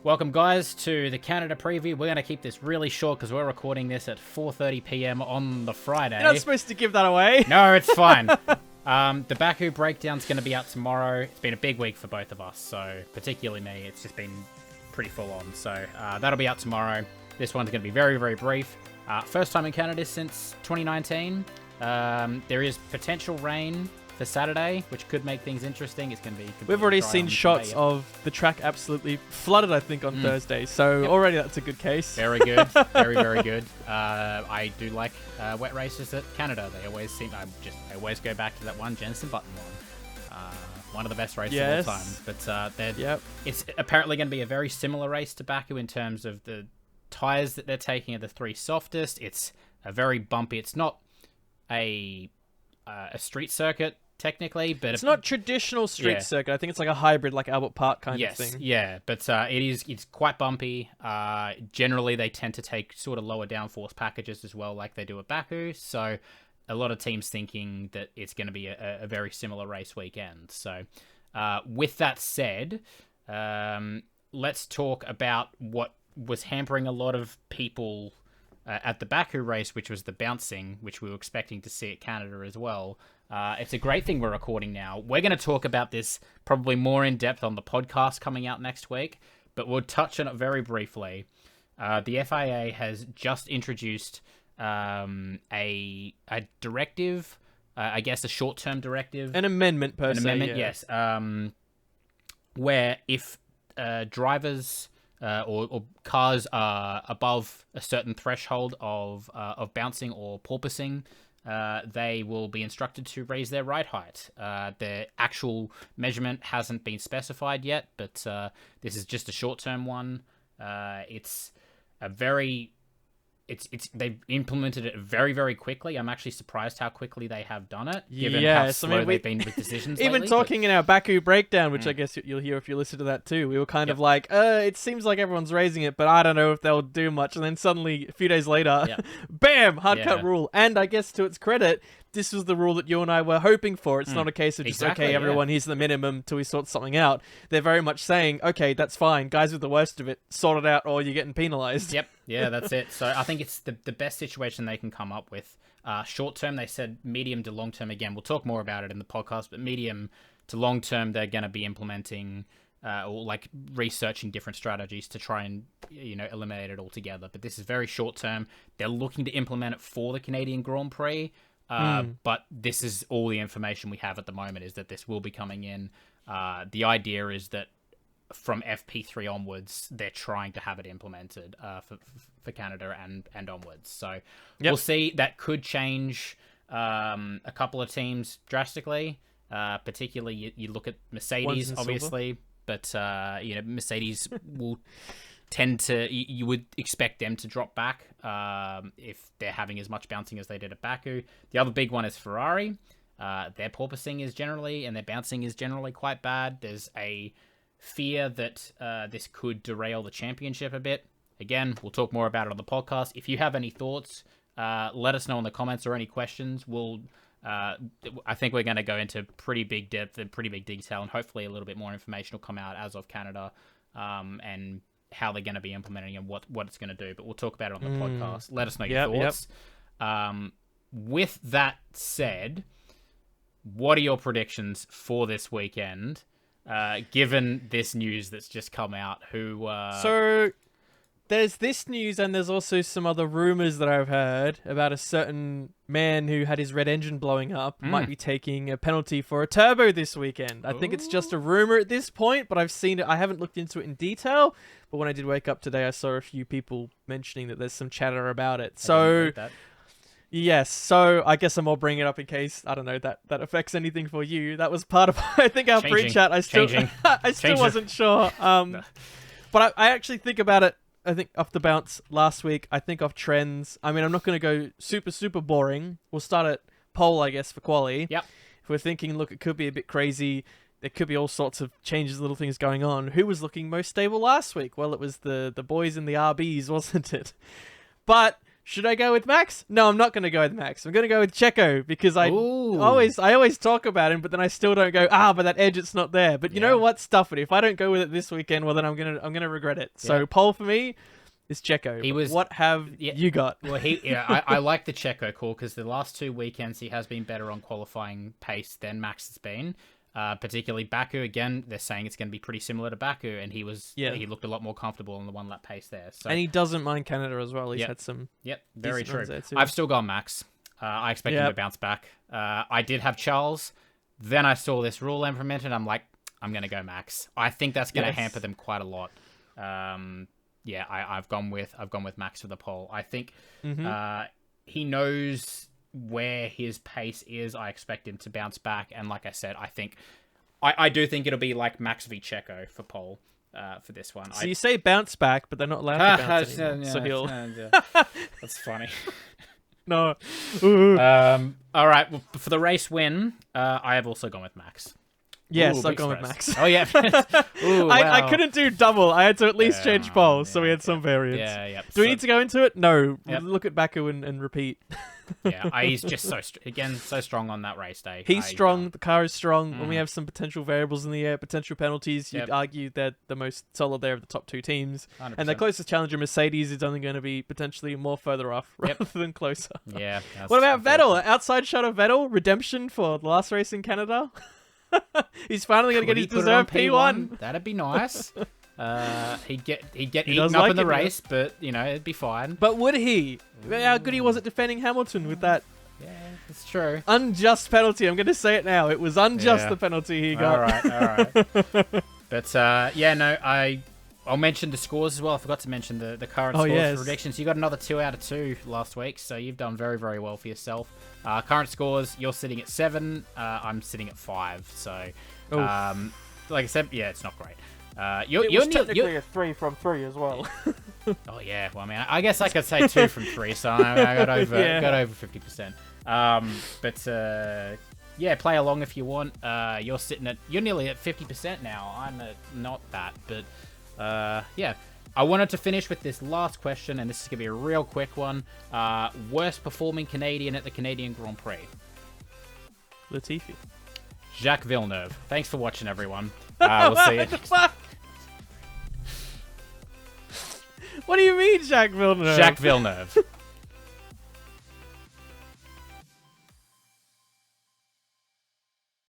Welcome, guys, to the Canada preview. We're going to keep this really short because we're recording this at 4:30 p.m. on the Friday. You're not supposed to give that away. No, it's fine. The Baku breakdown's going to be out tomorrow. It's been a big week for both of us, so particularly me. It's just been pretty full on. So that'll be out tomorrow. This one's going to be very, very brief. First time in Canada since 2019. There is potential rain for Saturday, which could make things interesting. It's going to be... We've already seen shots of the track absolutely flooded, I think, on Thursday. So already that's a good case. Very good. Very, very good. I do like wet races at Canada. They always seem... I always go back to that one Jensen Button one. One of the best races of all time. But it's apparently going to be a very similar race to Baku in terms of the tyres that they're taking are the three softest. It's a very bumpy... It's not a street circuit, technically, but it's not traditional street circuit. I think it's like a hybrid, like Albert Park kind of thing. Yeah, but it's quite bumpy. Generally, they tend to take sort of lower downforce packages as well, like they do at Baku. So a lot of teams thinking that it's going to be a very similar race weekend. So with that said, let's talk about what was hampering a lot of people at the Baku race, which was the bouncing, which we were expecting to see at Canada as well. It's a great thing we're recording now. We're going to talk about this probably more in depth on the podcast coming out next week, but we'll touch on it very briefly. The FIA has just introduced a directive, I guess a short-term directive. An amendment, per se. An amendment, yes. Where if drivers... or cars are above a certain threshold of bouncing or porpoising, they will be instructed to raise their ride height. The actual measurement hasn't been specified yet, but this is just a short-term one. They've implemented it very, very quickly. I'm actually surprised how quickly they have done it, given how slow they've been with decisions even lately, talking in our Baku breakdown, which I guess you'll hear if you listen to that too, we were kind of like, it seems like everyone's raising it, but I don't know if they'll do much. And then suddenly, a few days later, bam, hard cut rule. And I guess to its credit, this was the rule that you and I were hoping for. It's not a case of just, everyone, here's the minimum till we sort something out. They're very much saying, okay, that's fine. Guys with the worst of it, sort it out or you're getting penalized. Yep. Yeah, that's it. So I think it's the best situation they can come up with. Short term, they said medium to long term. Again, we'll talk more about it in the podcast, but medium to long term, they're going to be implementing or like researching different strategies to try and, eliminate it altogether. But this is very short term. They're looking to implement it for the Canadian Grand Prix. But this is all the information we have at the moment, is that this will be coming in. The idea is that from FP3 onwards, they're trying to have it implemented for Canada and onwards. So we'll see. That could change a couple of teams drastically. Particularly, you look at Mercedes, obviously. But, Mercedes will tend to... You would expect them to drop back if they're having as much bouncing as they did at Baku. The other big one is Ferrari. Their porpoising is generally, and their bouncing is generally quite bad. There's a fear that this could derail the championship a bit. Again, we'll talk more about it on the podcast. If you have any thoughts, let us know in the comments, or any questions. I think we're going to go into pretty big depth and pretty big detail, and hopefully a little bit more information will come out as of Canada and how they're going to be implementing and what it's going to do. But we'll talk about it on the podcast. Let us know your thoughts. With that said, what are your predictions for this weekend? Given this news that's just come out, So, there's this news and there's also some other rumors that I've heard about a certain man who had his red engine blowing up might be taking a penalty for a turbo this weekend. I think it's just a rumor at this point, but I've seen it. I haven't looked into it in detail, but when I did wake up today, I saw a few people mentioning that there's some chatter about it. So... Yes, so I guess I'll bring it up in case, I don't know, that affects anything for you. That was part of, I think, our pre-chat. I still wasn't sure. But I actually think about it, I think, off the bounce last week. I think of trends. I mean, I'm not going to go super, super boring. We'll start at pole, I guess, for quali. Yep. If we're thinking, look, it could be a bit crazy. There could be all sorts of changes, little things going on. Who was looking most stable last week? Well, it was the boys in the RBs, wasn't it? But... Should I go with Max? No, I'm not going to go with Max. I'm going to go with Checo because I Ooh. always talk about him, but then I still don't go, but that edge, it's not there. But you know what? Stuff it. If I don't go with it this weekend, well, then I'm gonna regret it. So pole for me is Checo. What have you got? Well, I like the Checo call because the last 2 weekends he has been better on qualifying pace than Max has been. Particularly Baku, again, they're saying it's going to be pretty similar to Baku, and he looked a lot more comfortable on the 1-lap pace there. So, and he doesn't mind Canada as well. He's had some. Yep, very true. I've still got Max. I expect him to bounce back. I did have Charles. Then I saw this rule implemented. I'm like, I'm going to go Max. I think that's going to hamper them quite a lot. I've gone with Max for the pole. I think he knows where his pace is. I expect him to bounce back, and like I said, I do think it'll be like Max v Checo for pole for this one. So you say bounce back, but they're not allowed to bounce anymore. So he'll. That's funny. No. All right. Well, for the race win, I have also gone with Max. Yes, I've gone with Max. Oh, yeah. Ooh, wow. I couldn't do double. I had to at least change poles, so we had some variance. Yeah. Do we need to go into it? No. Look at Baku and repeat. He's just so strong on that race day. He's strong. The car is strong. When we have some potential variables in the air, potential penalties, you'd argue they're the most solid there of the top 2 teams. 100%. And their closest challenger, Mercedes, is only going to be potentially more further off rather than closer. Yeah. What about Vettel? Outside shot of Vettel? Redemption for the last race in Canada? He's finally going to get his deserved P1. That'd be nice. He'd get eaten up in the race, but it'd be fine. But would he? How good he was at defending Hamilton with that? Yeah, it's true. Unjust penalty. I'm going to say it now. It was unjust the penalty he got. All right. But I'll mention the scores as well. I forgot to mention the current scores for predictions. You got another 2 out of 2 last week, so you've done very, very well for yourself. Current scores, you're sitting at 7. I'm sitting at 5. So, like I said, it's not great. You're technically a 3 from 3 as well. Oh yeah, well I mean, I guess I could say 2 from 3, so I got over 50%. Play along if you want. You're nearly at 50% now. I'm not that, but I wanted to finish with this last question, and this is gonna be a real quick one. Worst performing Canadian at the Canadian Grand Prix? Latifi. Jacques Villeneuve. Thanks for watching, everyone. We'll see you next time. What do you mean, Jacques Villeneuve? Jacques Villeneuve.